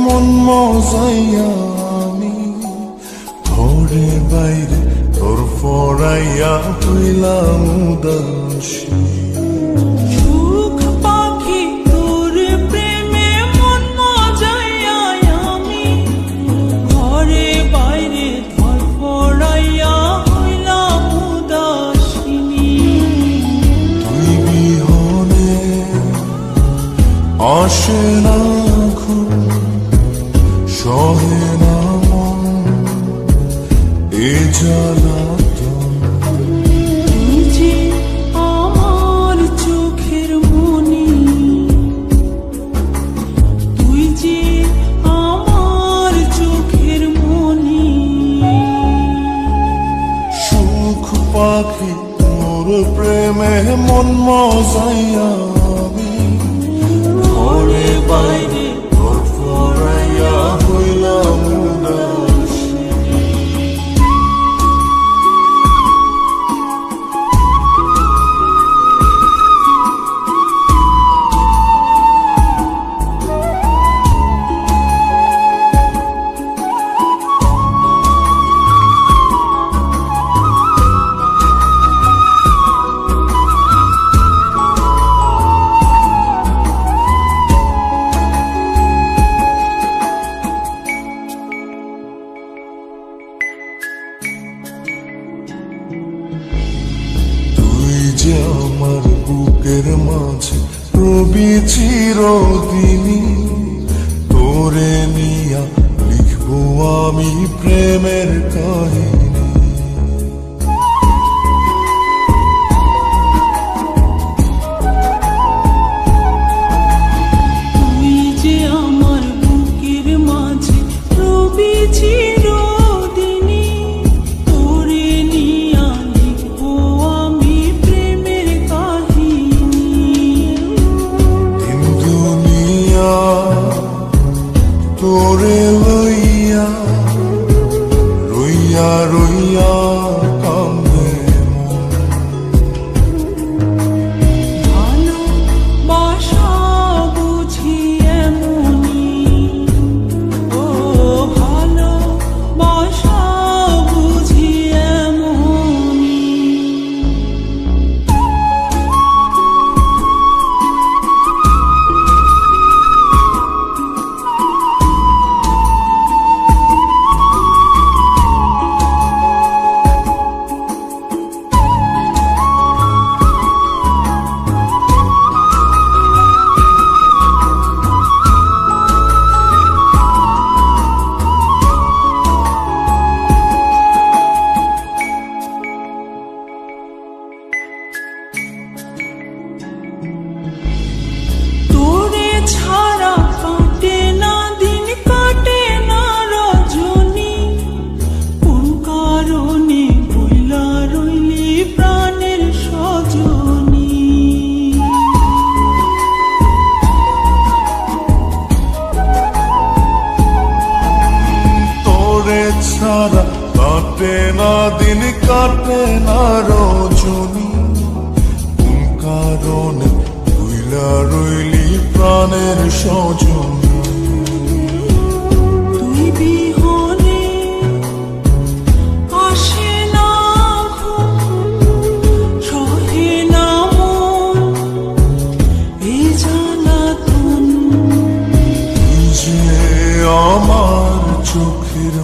মন মজাইয়া আমি ঘরে বাইরে তোর ফরাইয়া হইলাম উদাসী। সুখ পাখি তোর প্রেমে মন মজাইয়া আমি ঘরে বাইরে তোর ফরাইয়া হইলাম উদাসিনী। তুই বিহনে আসে না ঘুম, সহে না মন এ জ্বালাতন। তুই যে আমার চোখের মনি, তুই যে আমার চোখের মনি। সুখ পাখি তোর প্রেমে মন মজাইয়া আমি ঘরে বাইরে তোর ফরাইয়া হইলাম উদাসী। যে আমার বুকের মাঝে রবি চিরদিনী, তোরে নিয়া লিখবো আমি প্রেমের কাহিনী। তুই যে আমার বুকের মাঝে রবি চিরদিনী, তোরে নিয়া লিখবো আমি প্রেমের কাহিনী। দিন দুনিয়া তোরে লইয়া রইয়া রইয়া কান্দে মন। ভালোবাসা বুঝি এমনি, ও ভালোবাসা বুঝি এমনি। তোরে ছাড়া কাটে না দিন, কাটে না রজনী। কোন কারণে বইলা রইলি প্রাণের সজনী। তোরে ছাড়া কাটে না দিন, কাটে না রজনী। কোন কারণে ভুইলা রইলি প্রাণের সজনী। তুই বিহনে আসে না ঘুম, সহে না মন এ জ্বালাতন। তুই যে আমার চোখের